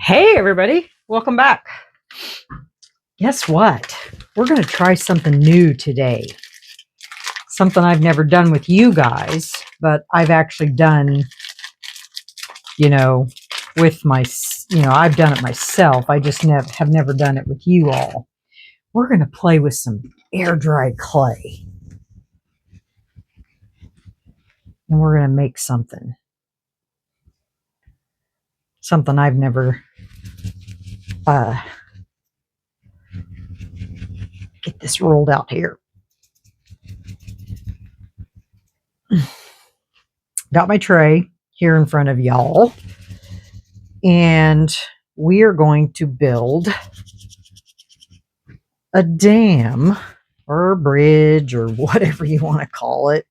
Hey everybody, welcome back. Guess what? We're going to try something new today. Something I've never done with you guys, but I've actually done, with my, I've done it myself. I just have never done it with you all. We're going to play with some air dry clay. And we're going to make something I've never get this rolled out here. Got my tray here in front of y'all, and we are going to build a dam or a bridge or whatever you want to call it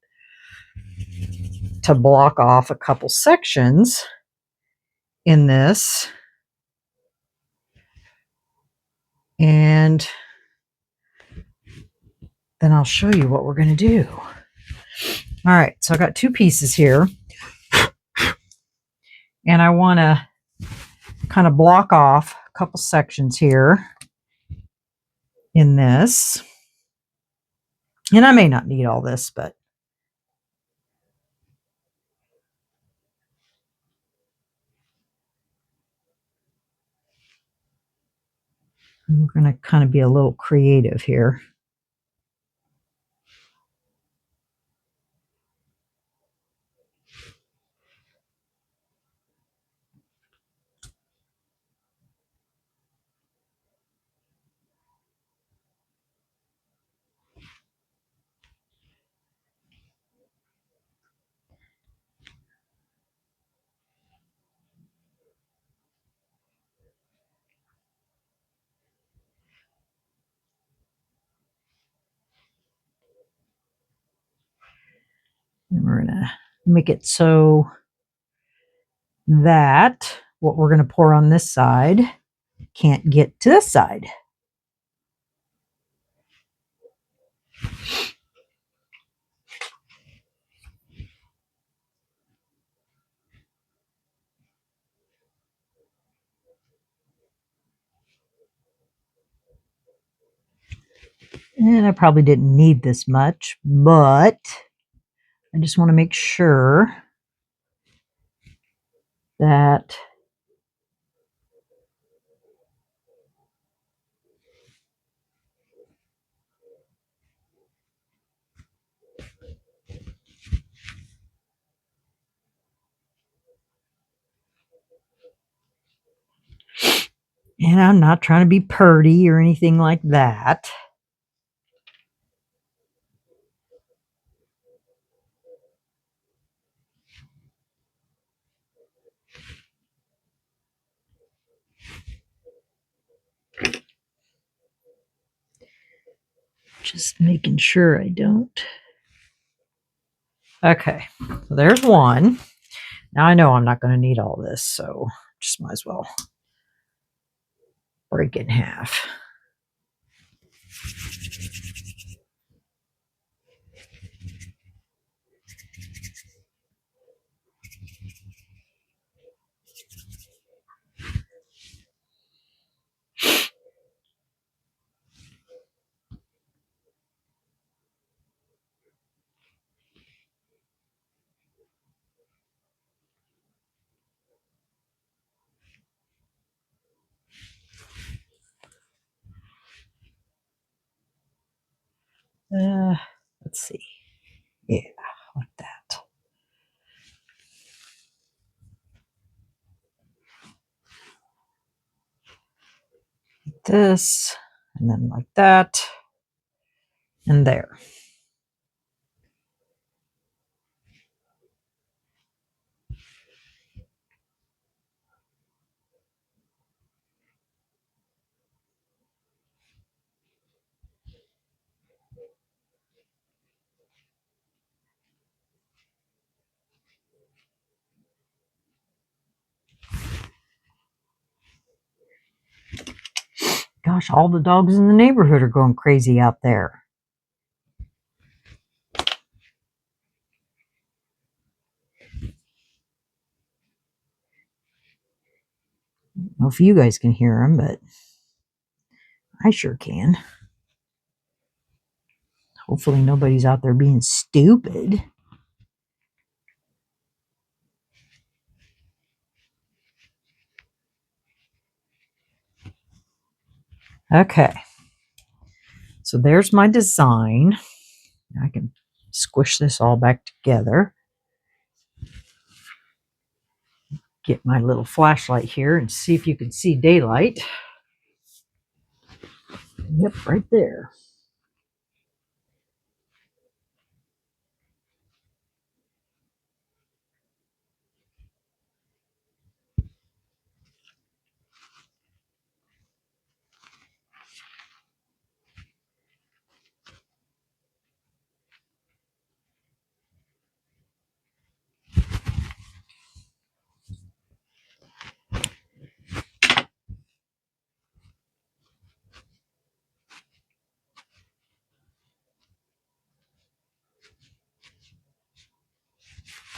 to block off a couple sections in this. And then I'll show you what we're going to do. All right, so I got two pieces here, and I want to kind of block off a couple sections here in this. And I may not need all this, but we're going to kind of be a little creative here. And we're going to make it so that what we're going to pour on this side can't get to this side. And I probably didn't need this much, but I just want to make sure that and I'm not trying to be purdy or anything like that. Just making sure I don't. Okay, so there's one. Now I know I'm not going to need all this, so just might as well break it in half. Let's see. Yeah, like that. Like this, and then like that, and there. Gosh, all the dogs in the neighborhood are going crazy out there. know if you guys can hear them, but I sure can. Hopefully nobody's out there being stupid. Okay. So there's my design. I can squish this all back together. Get my little flashlight here and see if you can see daylight. Yep, right there.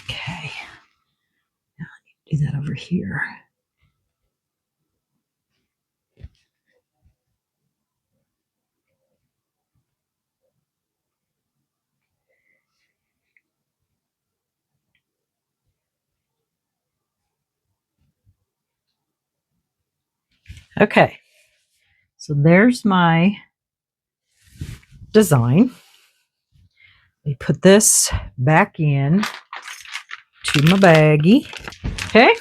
Okay. Now I need to do that over here. Okay. So there's my design. We put this back in to my baggie. Okay.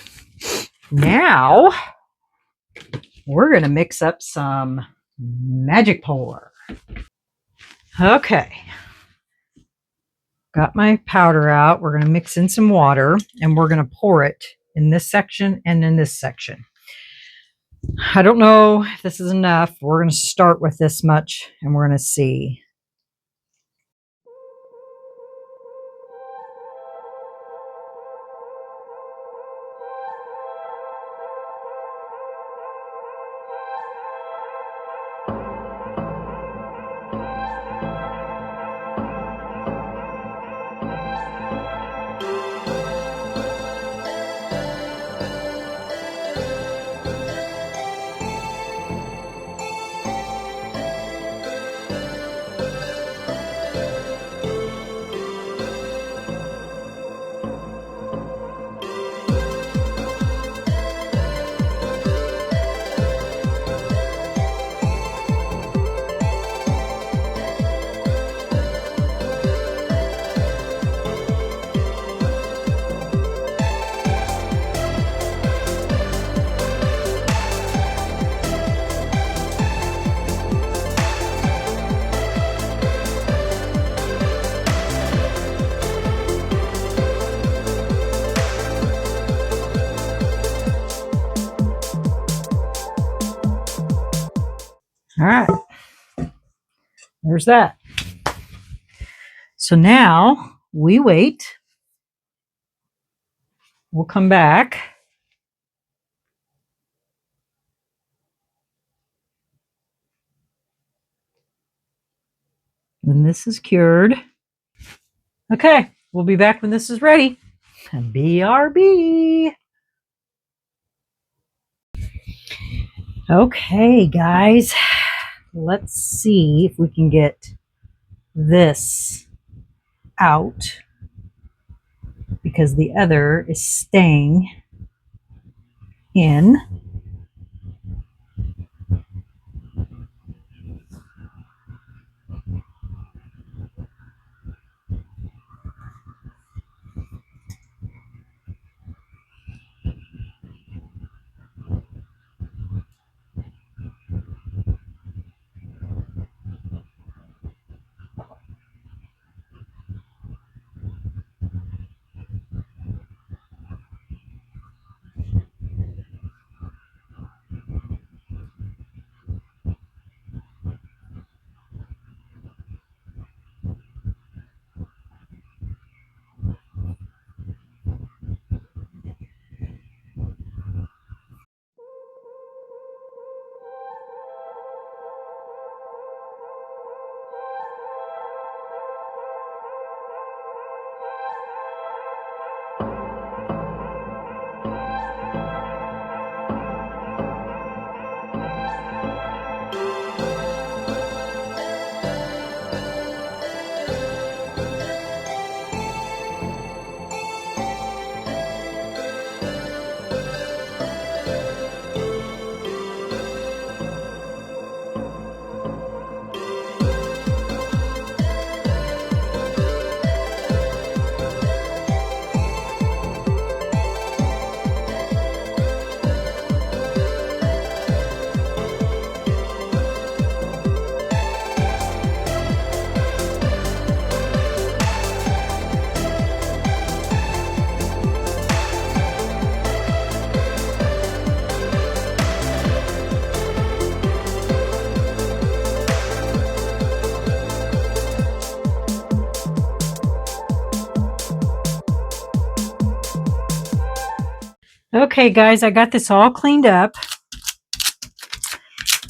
Now we're going to mix up some magic pour. Okay. Got my powder out. We're going to mix in some water and we're going to pour it in this section and in this section. I don't know if this is enough. We're going to start with this much and we're going to see. All right. There's that. So now we wait. We'll come back. When this is cured. Okay, we'll be back when this is ready. BRB. Okay, guys. Let's see if we can get this out because the other is staying in. Okay, guys, I got this all cleaned up.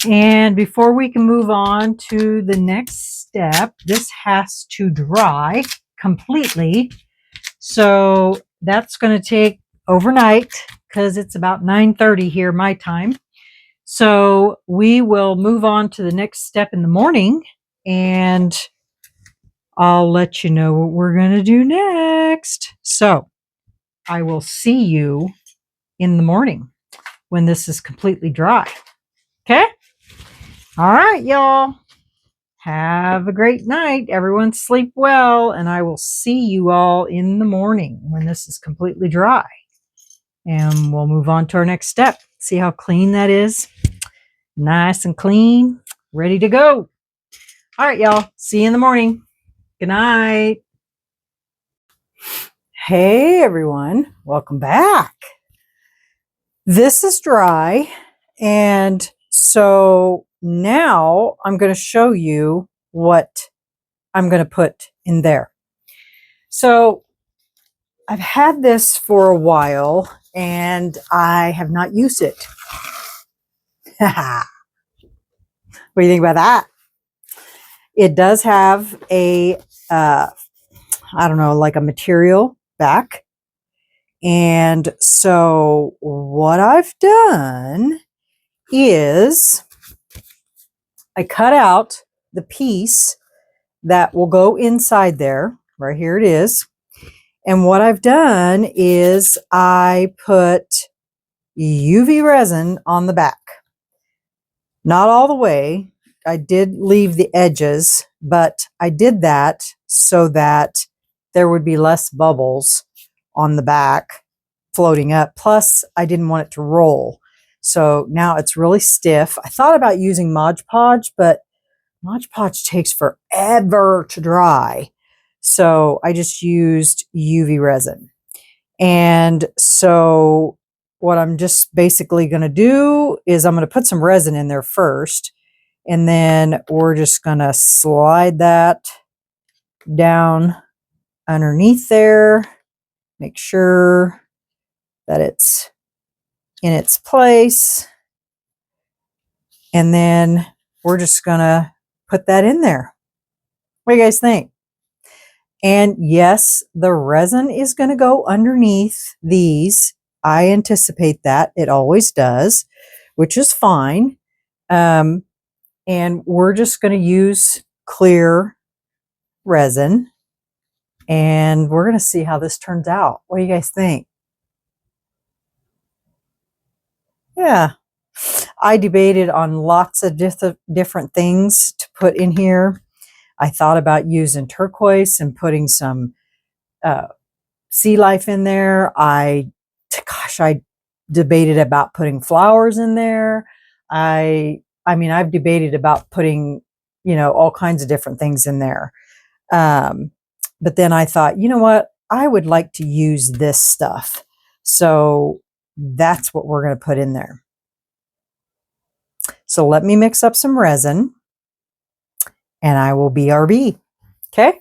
And before we can move on to the next step, this has to dry completely. So that's going to take overnight because it's about 9:30 here my time. So we will move on to the next step in the morning, and I'll let you know what we're going to do next. So I will see you in the morning when this is completely dry. Okay? All right, y'all. Have a great night. Everyone sleep well, and I will see you all in the morning when this is completely dry. And we'll move on to our next step. See how clean that is? Nice and clean, ready to go. All right, y'all. See you in the morning. Good night. Hey, everyone. Welcome back. This is dry, and so now I'm going to show you what I'm going to put in there. So I've had this for a while, and I have not used it. What do you think about that? It does have a, I don't know, like a material back. And so what I've done is I cut out the piece that will go inside there. Right here it is. And what I've done is I put UV resin on the back. Not all the way. I did leave the edges, but I did that so that there would be less bubbles on the back floating up. Plus, I didn't want it to roll. So now it's really stiff. I thought about using Mod Podge, but Mod Podge takes forever to dry. So I just used UV resin. And so what I'm just basically going to do is I'm going to put some resin in there first. And then we're just going to slide that down underneath there. Make sure that it's in its place. And then we're just going to put that in there. What do you guys think? And yes, the resin is going to go underneath these. I anticipate that. It always does, which is fine. And we're just going to use clear resin. And we're going to see how this turns out. What do you guys think? Yeah. I debated on lots of different things to put in here. I thought about using turquoise and putting some sea life in there. I debated about putting flowers in there. I mean, I've debated about putting, all kinds of different things in there. But then I thought, you know what? I would like to use this stuff. So that's what we're going to put in there. So let me mix up some resin and I will BRB. Okay.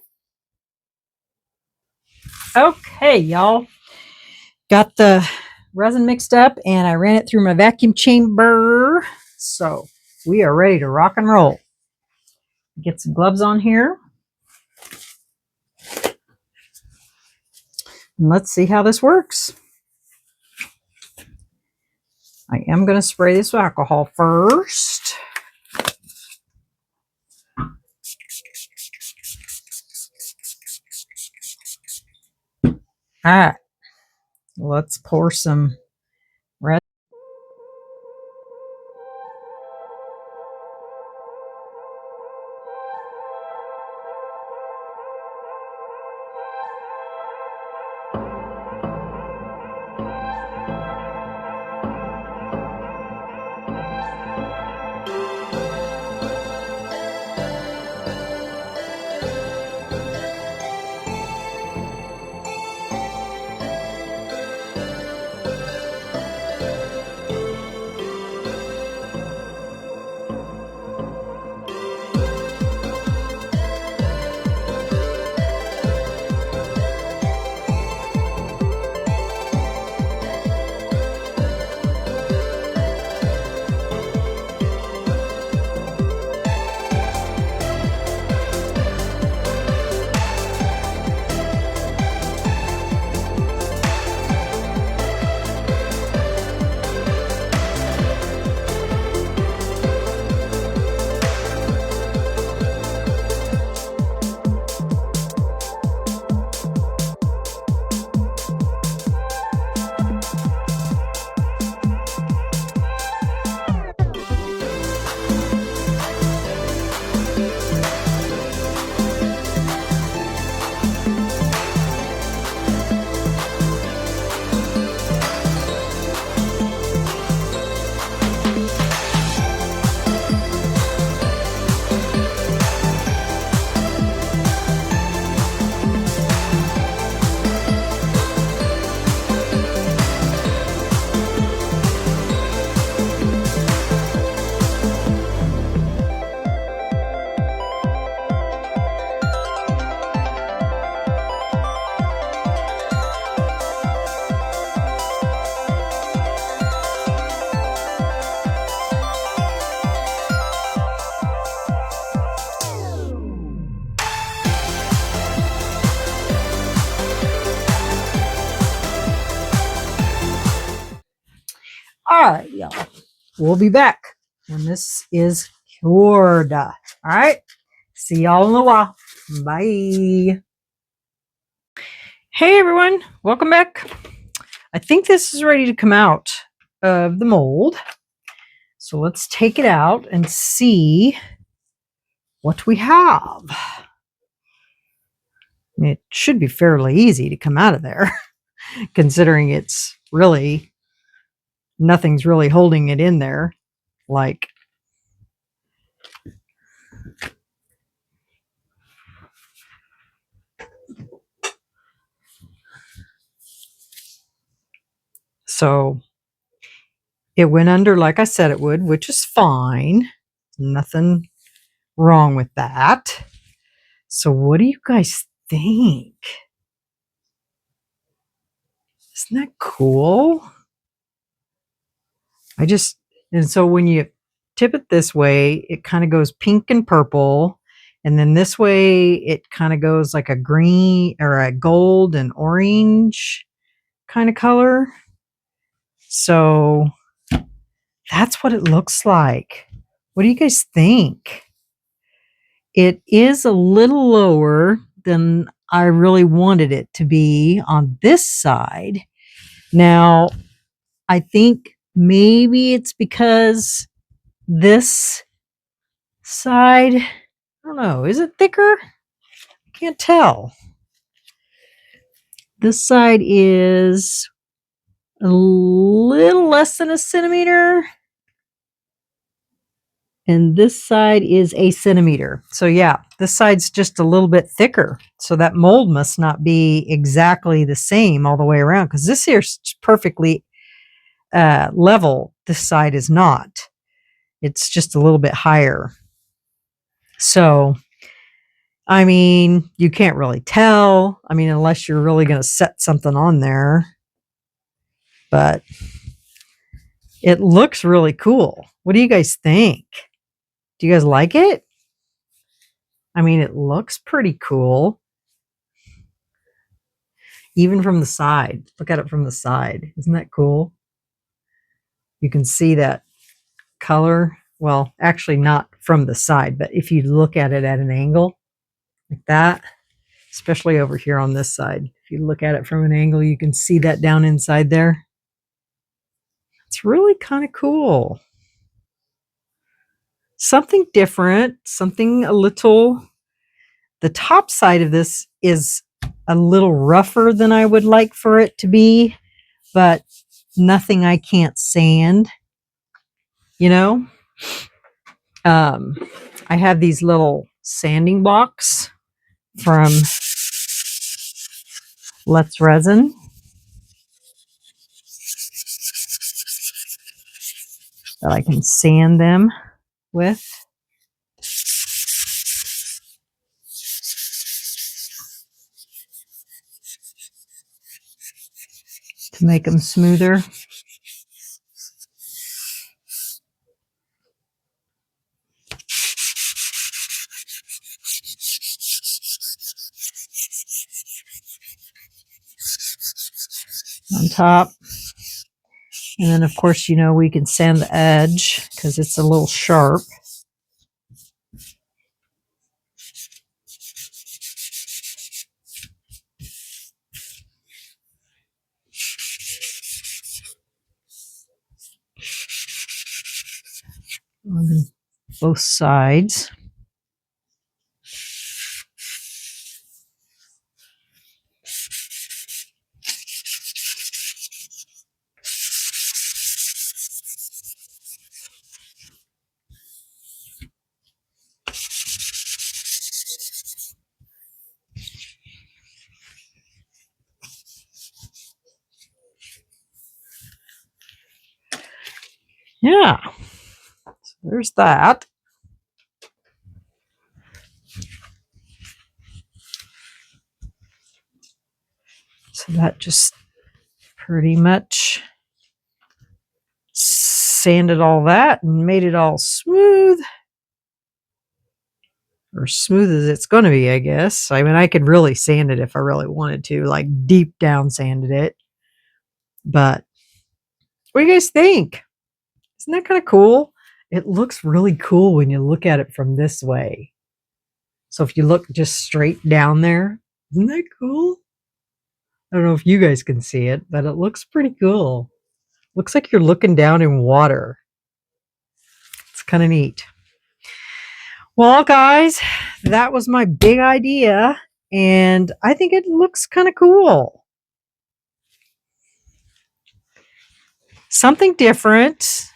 Okay, y'all. Got the resin mixed up and I ran it through my vacuum chamber. So we are ready to rock and roll. Get some gloves on here. And let's see how this works. I am going to spray this with alcohol first. All right. Let's pour some resin. right, y'all. We'll be back when this is cured. All right. See y'all in a while. Bye. Hey, everyone. Welcome back. I think this is ready to come out of the mold. So let's take it out and see what we have. It should be fairly easy to come out of there, considering it's really, nothing's really holding it in there. Like, so it went under like I said it would, which is fine. Nothing wrong with that. So what do you guys think? Isn't that cool? And so when you tip it this way, it kind of goes pink and purple. And then this way, it kind of goes like a green or a gold and orange kind of color. So that's what it looks like. What do you guys think? It is a little lower than I really wanted it to be on this side. Now, I think maybe it's because this side, I don't know, is it thicker? I can't tell. This side is a little less than a centimeter. And this side is a centimeter. So yeah, this side's just a little bit thicker. So that mold must not be exactly the same all the way around, because this here's perfectly level. This side is not. It's just a little bit higher. So, I mean, you can't really tell. I mean, unless you're really going to set something on there. But it looks really cool. What do you guys think? Do you guys like it? I mean, it looks pretty cool. Even from the side. Look at it from the side. Isn't that cool? You can see that color. Well, actually not from the side, but if you look at it at an angle like that, especially over here on this side, if you look at it from an angle, you can see that down inside there. It's really kind of cool. Something different, something a little, the top side of this is a little rougher than I would like for it to be, but nothing I can't sand, you know? I have these little sanding blocks from Let's Resin. That I can sand them with. To make them smoother. On top. And then, of course, you know, we can sand the edge because it's a little sharp. On both sides. Yeah, so there's that. So that just pretty much sanded all that and made it all smooth. Or smooth as it's going to be, I guess. I mean, I could really sand it if I really wanted to, like deep down sanded it. But what do you guys think? Isn't that kind of cool? It looks really cool when you look at it from this way. So if you look just straight down there, isn't that cool? I don't know if you guys can see it, but it looks pretty cool. Looks like you're looking down in water. It's kind of neat. Well, guys, that was my big idea, and I think it looks kind of cool. Something different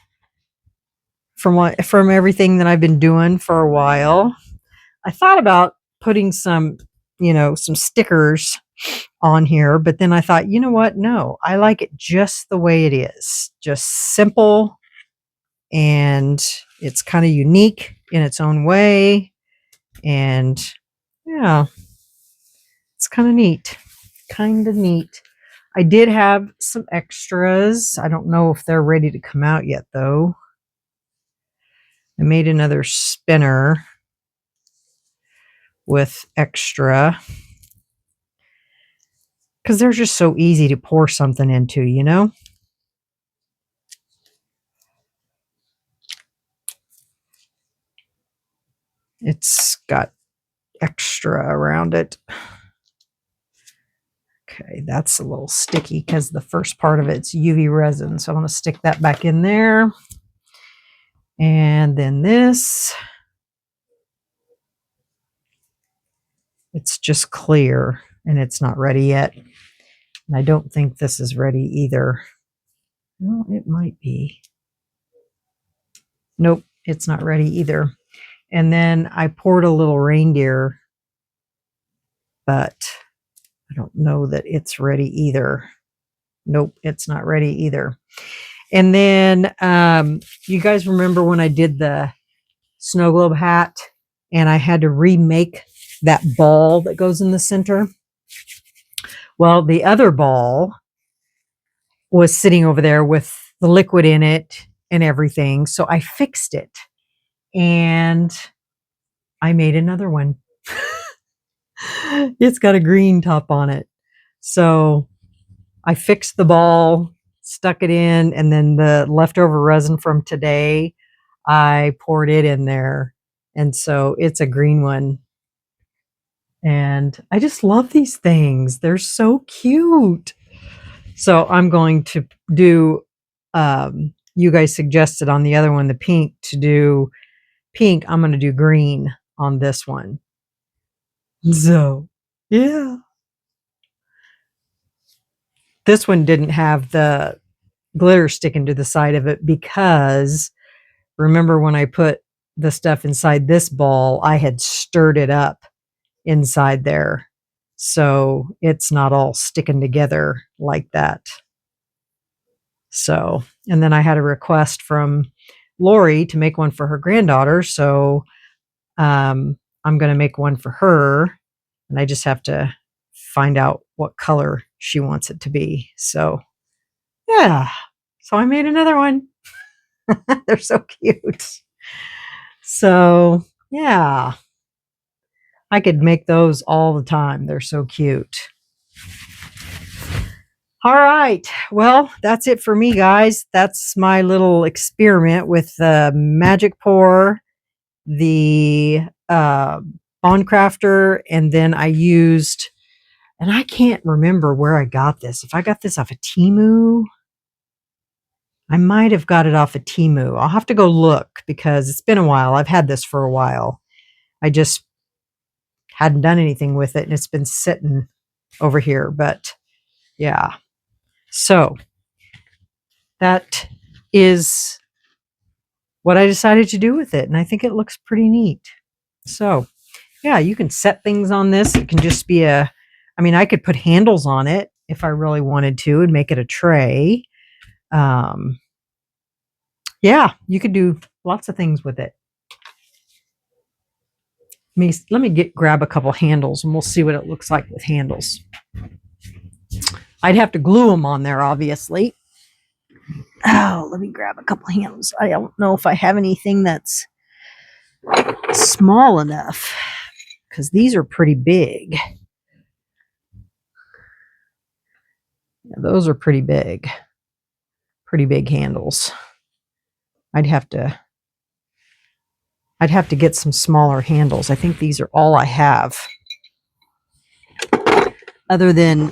from everything that I've been doing for a while. I thought about putting some, some stickers on here, but then I thought, you know what? No, I like it just the way it is. Just simple, and it's kind of unique in its own way. And yeah, it's kind of neat. Kind of neat. I did have some extras. I don't know if they're ready to come out yet, though. I made another spinner with extra because they're just so easy to pour something into, you know? It's got extra around it. Okay, that's a little sticky because the first part of it's UV resin. So I'm going to stick that back in there. And then this, it's just clear and it's not ready yet. And I don't think this is ready either. Well, it might be. Nope, it's not ready either. And then I poured a little reindeer, but I don't know that it's ready either. Nope, it's not ready either. And then you guys remember when I did the snow globe hat and I had to remake that ball that goes in the center? Well, the other ball was sitting over there with the liquid in it and everything. So I fixed it and I made another one. It's got a green top on it. So I fixed the ball, stuck it in, and then the leftover resin from today, I poured it in there. And so it's a green one. And I just love these things. They're so cute. So I'm going to do, you guys suggested on the other one, the pink, to do pink. I'm going to do green on this one. So, yeah. This one didn't have the glitter sticking to the side of it because remember when I put the stuff inside this ball, I had stirred it up inside there. So it's not all sticking together like that. So, and then I had a request from Lori to make one for her granddaughter. So I'm going to make one for her. And I just have to find out what color she wants it to be. So, yeah. So I made another one. They're so cute. So, yeah. I could make those all the time. They're so cute. All right. Well, that's it for me, guys. That's my little experiment with the magic pour, the bond crafter, and then I used, and I can't remember where I got this. If I got this off of Temu, I might have got it off of Temu. I'll have to go look because it's been a while. I've had this for a while. I just hadn't done anything with it, and it's been sitting over here. But yeah. So that is what I decided to do with it. And I think it looks pretty neat. So yeah, you can set things on this. It can just be I could put handles on it if I really wanted to and make it a tray. Yeah, you could do lots of things with it. Let me grab a couple handles and we'll see what it looks like with handles. I'd have to glue them on there, obviously. Oh, let me grab a couple handles. I don't know if I have anything that's small enough because these are pretty big. Yeah, those are pretty big handles. I'd have to get some smaller handles. I think these are all I have. Other than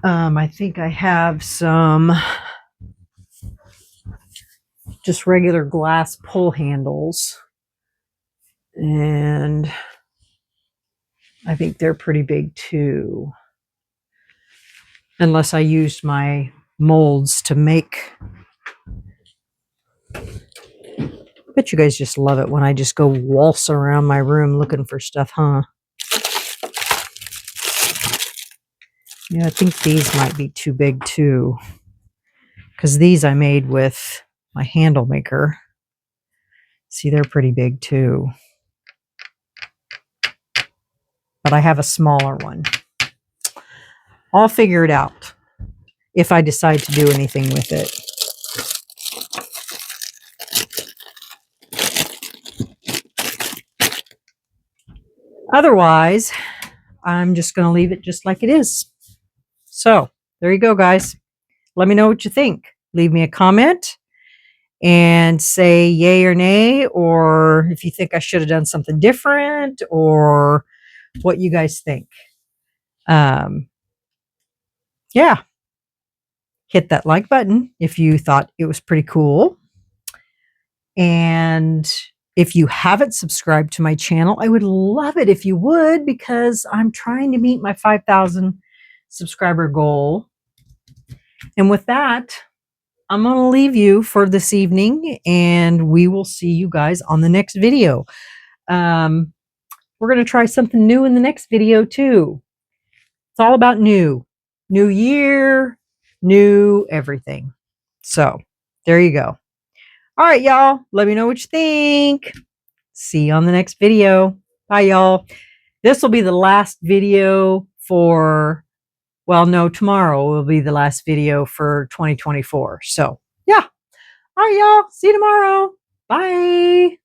I think I have some just regular glass pull handles, and I think they're pretty big too. Unless I used my molds to make. Bet you guys just love it when I just go waltz around my room looking for stuff, huh? Yeah, I think these might be too big too, because these I made with my handle maker. See, they're pretty big too. But I have a smaller one. I'll figure it out if I decide to do anything with it. Otherwise, I'm just going to leave it just like it is. So there you go, guys. Let me know what you think. Leave me a comment and say yay or nay, or if you think I should have done something different, or what you guys think. Yeah. Hit that like button if you thought it was pretty cool. And if you haven't subscribed to my channel, I would love it if you would, because I'm trying to meet my 5,000 subscriber goal. And with that, I'm going to leave you for this evening, and we will see you guys on the next video. We're going to try something new in the next video too. It's all about new year, new everything. So there you go. All right, y'all. Let me know what you think. See you on the next video. Bye, y'all. This will be the last video for, well, no, tomorrow will be the last video for 2024. So, yeah. All right, y'all. See you tomorrow. Bye.